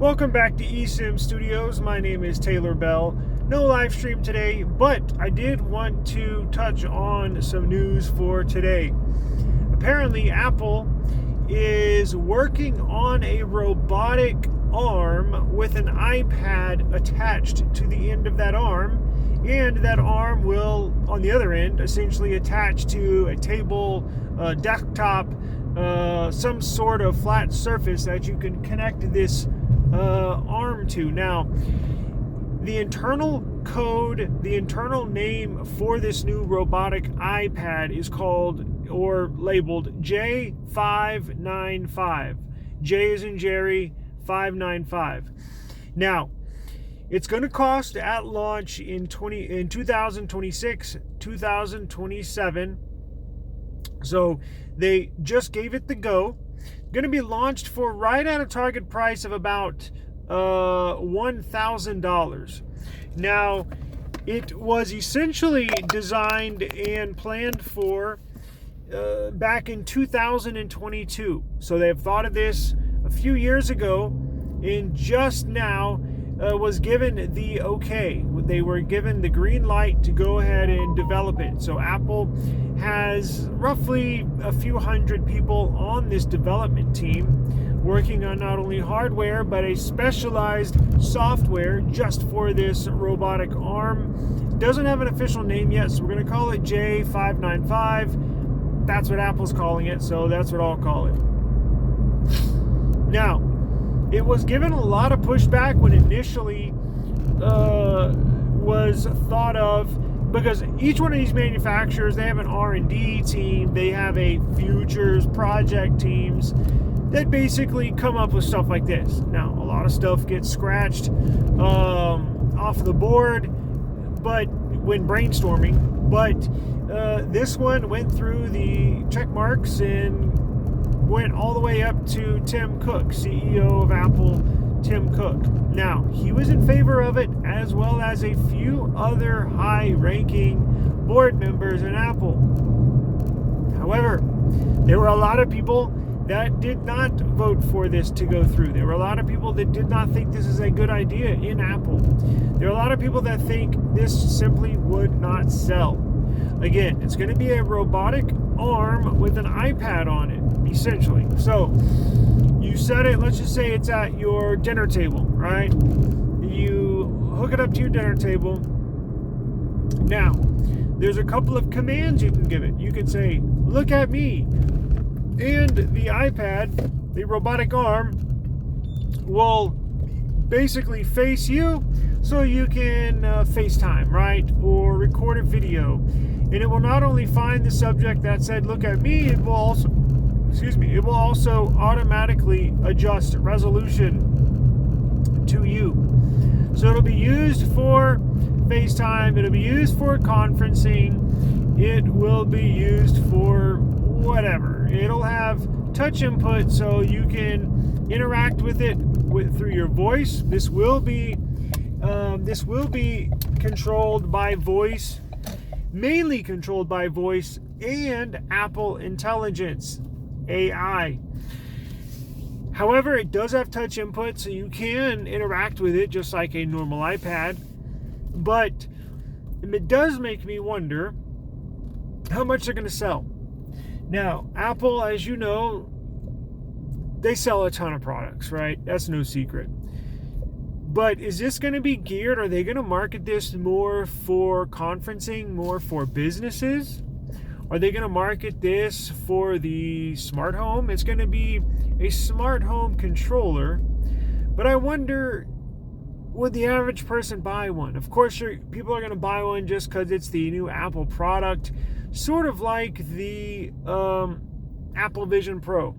Welcome back to eSIM Studios. My name is Taylor Bell. No live stream today, but I did want to touch on some news for today. Apparently, Apple is working on a robotic arm with an iPad attached to the end of that arm, and that arm will, on the other end, essentially attach to a table, desktop, some sort of flat surface that you can connect this arm to. Now, the internal code, the internal name for this new robotic iPad is called or labeled J595. J as in Jerry, 595. Now, it's going to cost at launch in 2026, 2027. So they just gave it the go. Going to be launched for right at a target price of about $1,000. Now, it was essentially designed and planned for back in 2022. So they've thought of this a few years ago, and just now was given the okay. They were given the green light to go ahead and develop it. So Apple has roughly a few hundred people on this development team working on not only hardware but a specialized software just for this robotic arm. Doesn't have an official name yet, so we're going to call it J595. That's what Apple's calling it, so that's what I'll call it. Now, it was given a lot of pushback when initially was thought of, because each one of these manufacturers, they have an R&D team, they have a futures project teams that basically come up with stuff like this. Now, a lot of stuff gets scratched off the board, but when brainstorming, but this one went through the check marks and went all the way up to Tim Cook, CEO of Apple, Tim Cook. Now, he was in favor of it, as well as a few other high-ranking board members in Apple. However, there were a lot of people that did not vote for this to go through. There were a lot of people that did not think this is a good idea in Apple. There are a lot of people that think this simply would not sell. Again, it's going to be a robotic arm with an iPad on it, essentially. So, you set it, let's just say it's at your dinner table, right? You hook it up to your dinner table. Now, there's a couple of commands you can give it. You can say, look at me. And the iPad, the robotic arm, will basically face you so you can FaceTime, right? Or record a video. And it will not only find the subject that said, look at me, it will also automatically adjust resolution to you. So it'll be used for FaceTime, it'll be used for conferencing, it will be used for whatever. It'll have touch input so you can interact with it through your voice. This will be controlled by voice, mainly controlled by voice and Apple Intelligence, AI. However, it does have touch input, so you can interact with it just like a normal iPad. But it does make me wonder how much they're going to sell. Now, Apple, as you know, they sell a ton of products, right? That's no secret. But is this going to be geared? Are they going to market this more for conferencing, more for businesses? Are they going to market this for the smart home? It's going to be a smart home controller. But I wonder, would the average person buy one? Of course, people are going to buy one just because it's the new Apple product. Sort of like the Apple Vision Pro.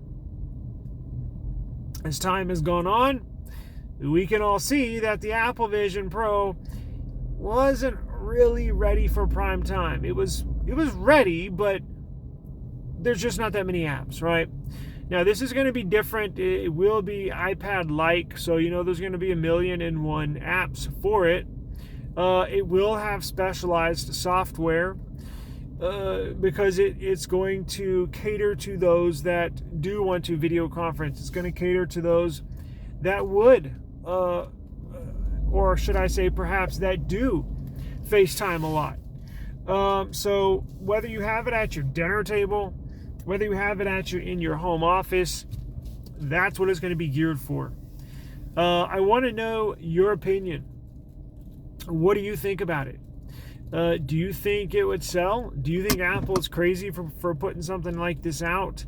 As time has gone on, we can all see that the Apple Vision Pro wasn't really ready for prime time. It was ready, but there's just not that many apps, right? Now, this is going to be different. It will be iPad-like, so there's going to be 1,000,001 apps for it. It will have specialized software because it's going to cater to those that do want to video conference. It's going to cater to those that would or should I say perhaps that do FaceTime a lot. So whether you have it at your dinner table, whether you have it in your home office, that's what it's going to be geared for. I want to know your opinion. What do you think about it? Do you think it would sell? Do you think Apple is crazy for putting something like this out?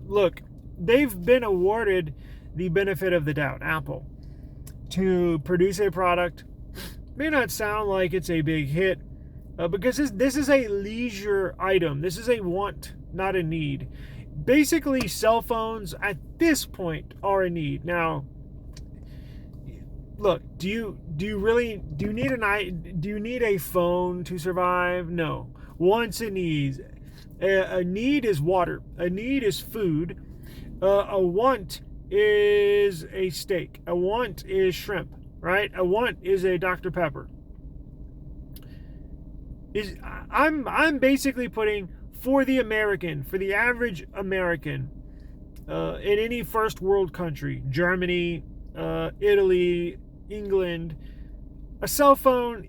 Look, they've been awarded the benefit of the doubt, Apple, to produce a product. May not sound like it's a big hit, because this is a leisure item. This is a want, not a need. Basically, cell phones at this point are a need. Now, look, do you need a phone to survive? No. Wants and needs. A need is water. A need is food. A want is a steak. A want is shrimp, right? A want is a Dr. Pepper. I'm basically putting for the American, for the average American, in any first world country, Germany, Italy, England, a cell phone.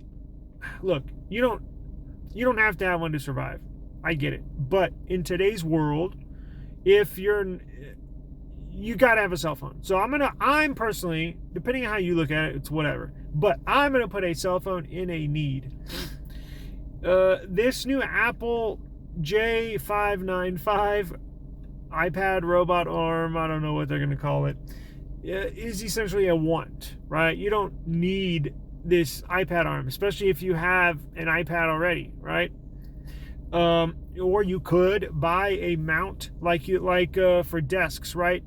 Look, you don't have to have one to survive. I get it. But in today's world, if you gotta have a cell phone. So I'm personally, depending on how you look at it, it's whatever. But I'm gonna put a cell phone in a need. This new Apple J595 iPad robot arm, I don't know what they're gonna call it, is essentially a want, right? You don't need this iPad arm, especially if you have an iPad already, right? Or you could buy a mount like for desks, right?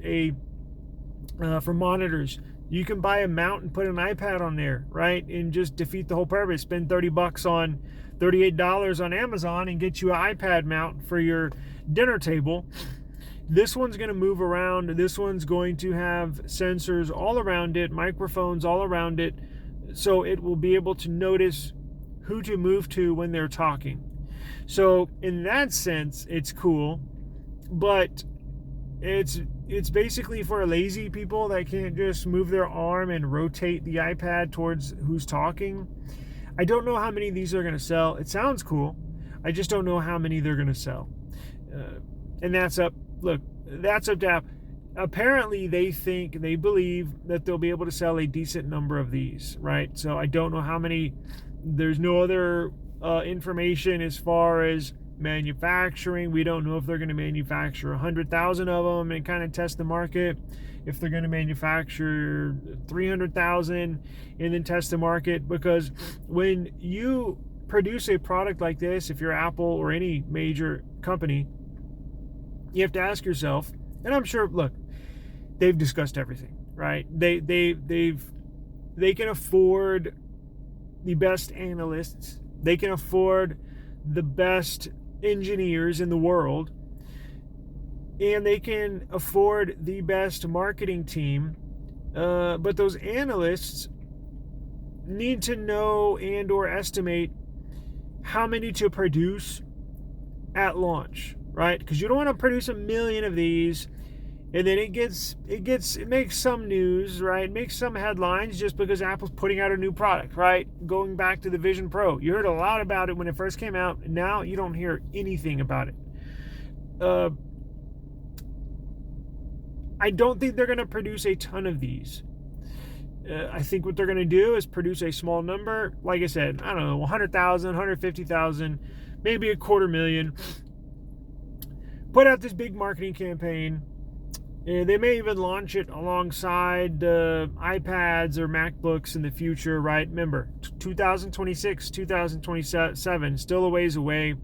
For monitors, you can buy a mount and put an iPad on there, right? And just defeat the whole purpose. Spend $38 on Amazon and get you an iPad mount for your dinner table. This one's going to move around. This one's going to have sensors all around it, microphones all around it, so it will be able to notice who to move to when they're talking. So in that sense, it's cool, but it's basically for lazy people that can't just move their arm and rotate the iPad towards who's talking. I don't know how many of these are going to sell. It sounds cool. I just don't know how many they're going to sell. And that's up to Apple. Apparently, they believe that they'll be able to sell a decent number of these, right? So I don't know how many. There's no other information as far as manufacturing. We don't know if they're going to manufacture 100,000 of them and kind of test the market. If they're going to manufacture 300,000 and then test the market. Because when you produce a product like this, if you're Apple or any major company, you have to ask yourself, and I'm sure, look, they've discussed everything, right? They can afford the best analysts. They can afford the best engineers in the world, and they can afford the best marketing team. But those analysts need to know and or estimate how many to produce at launch, right? Because you don't want to produce 1 million of these and then it makes some news, right? It makes some headlines just because Apple's putting out a new product, right? Going back to the Vision Pro, you heard a lot about it when it first came out, and now you don't hear anything about it. I don't think they're going to produce a ton of these. I think what they're going to do is produce a small number. Like I said, I don't know, 100,000, 150,000, maybe 250,000. Put out this big marketing campaign. They may even launch it alongside iPads or MacBooks in the future, right? Remember, 2026, 2027, still a ways away.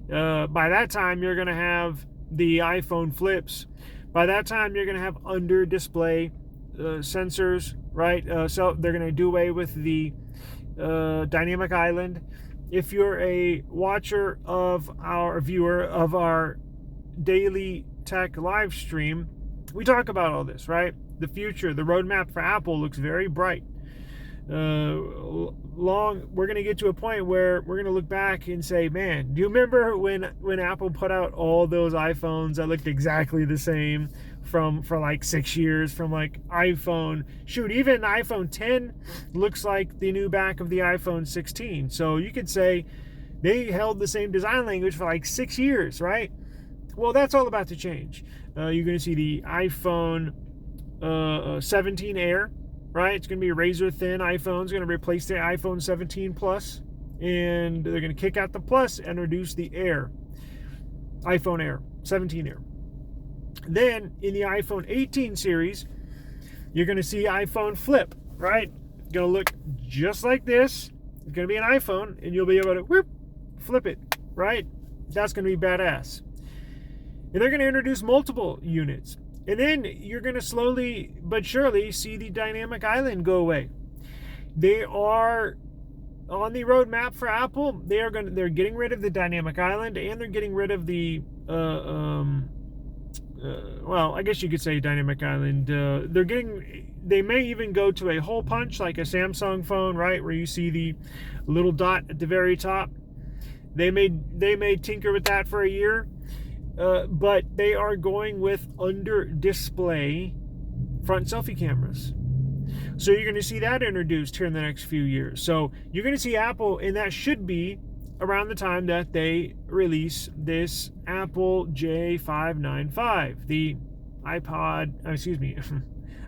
By that time, you're going to have the iPhone flips. By that time, you're going to have under-display sensors, right? So they're going to do away with the dynamic island. If you're a watcher of our viewer of our daily tech live stream, we talk about all this, right? The future, the roadmap for Apple looks very bright. We're going to get to a point where we're going to look back and say, man, do you remember when Apple put out all those iPhones that looked exactly the same? for like 6 years, from like iPhone. Shoot, even iPhone 10 looks like the new back of the iPhone 16. So you could say they held the same design language for like 6 years, right? Well, that's all about to change. You're going to see the iPhone 17 Air, right? It's going to be a razor thin iPhone. It's going to replace the iPhone 17 Plus, and they're going to kick out the Plus and reduce the Air, iPhone Air, 17 Air. Then in the iPhone 18 series, you're going to see iPhone Flip, right? Going to look just like this. It's going to be an iPhone, and you'll be able to whoop, flip it, right? That's going to be badass. And they're going to introduce multiple units. And then you're going to slowly but surely see the dynamic island go away. They are on the roadmap for Apple. They're getting rid of the dynamic island, and they're getting rid of the well, I guess you could say dynamic island. They may even go to a hole punch like a Samsung phone, right, where you see the little dot at the very top. They may tinker with that for a year. But they are going with under-display front selfie cameras. So you're going to see that introduced here in the next few years. So you're going to see Apple, and that should be around the time that they release this Apple J595, the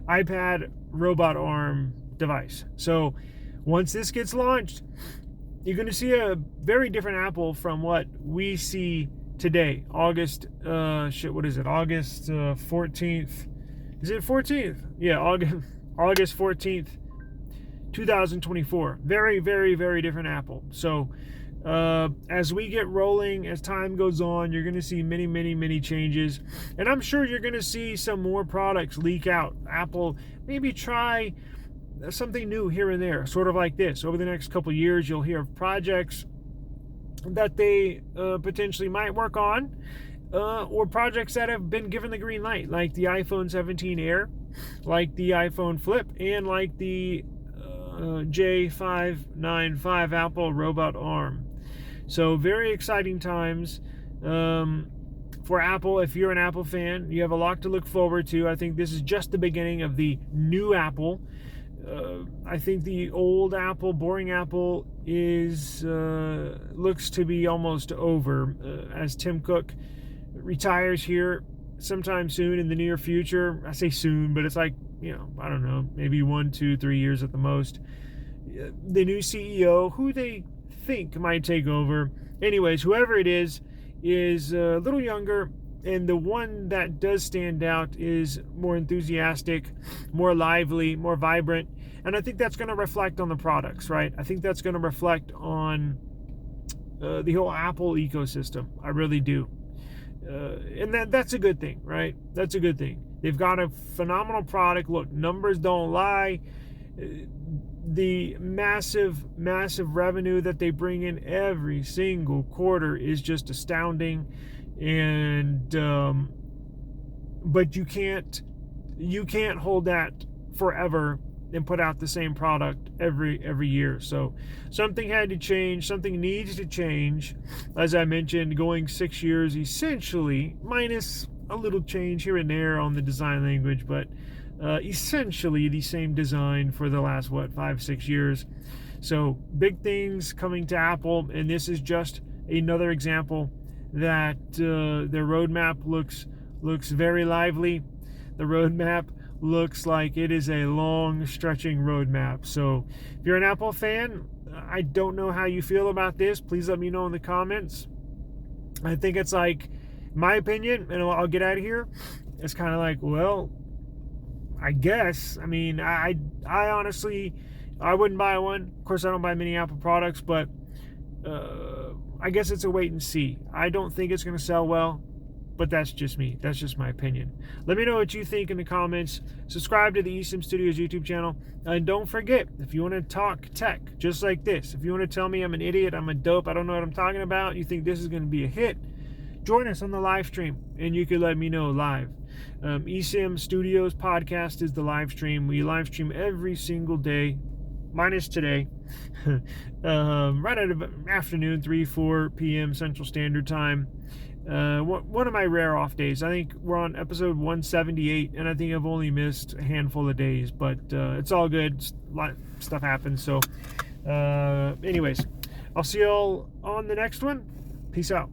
iPad robot arm device. So once this gets launched, you're going to see a very different Apple from what we see today. August 14th. Is it 14th? Yeah, August 14th, 2024. Very, very, very different Apple. So as we get rolling, as time goes on, you're going to see many, many, many changes. And I'm sure you're going to see some more products leak out. Apple maybe try something new here and there, sort of like this. Over the next couple of years, you'll hear of projects that they potentially might work on, or projects that have been given the green light, like the iPhone 17 Air, like the iPhone Flip, and like the J595 Apple robot arm. So very exciting times for Apple. If you're an Apple fan, you have a lot to look forward to. I think this is just the beginning of the new Apple. I think the old Apple, boring Apple, looks to be almost over, as Tim Cook retires here sometime soon in the near future. I say soon, but it's like, I don't know, maybe 1, 2, 3 years at the most. The new CEO, who they think might take over, anyways, whoever it is a little younger, and the one that does stand out is more enthusiastic, more lively, more vibrant. And I think that's going to reflect on the products, right? I think that's going to reflect on the whole Apple ecosystem. I really do. And that's a good thing, right? That's a good thing. They've got a phenomenal product. Look, numbers don't lie. The massive, massive revenue that they bring in every single quarter is just astounding. And but you can't hold that forever and put out the same product every year. So something had to change. Something needs to change. As I mentioned, going 6 years essentially, minus a little change here and there on the design language, but essentially the same design for the last 5-6 years. So big things coming to Apple, and this is just another example that their roadmap looks very lively. The roadmap looks like it is a long stretching roadmap. So if you're an Apple fan, I don't know how you feel about this. Please let me know in the comments. I think it's like, my opinion, and I'll get out of here, it's kind of like, well, I guess. I mean, I honestly, I wouldn't buy one. Of course, I don't buy many Apple products, but I guess it's a wait and see. I don't think it's going to sell well, but that's just me. That's just my opinion. Let me know what you think in the comments. Subscribe to the eSIM Studios YouTube channel. And don't forget, if you want to talk tech, just like this, if you want to tell me I'm an idiot, I'm a dope, I don't know what I'm talking about, you think this is going to be a hit, join us on the live stream, and you can let me know live. eSIM Studios Podcast is the live stream. We live stream every single day, minus today, right at afternoon, 3-4 p.m. Central Standard Time. one of my rare off days. I think we're on episode 178, and I think I've only missed a handful of days, but it's all good. A lot of stuff happens. So anyways, I'll see you all on the next one. Peace out.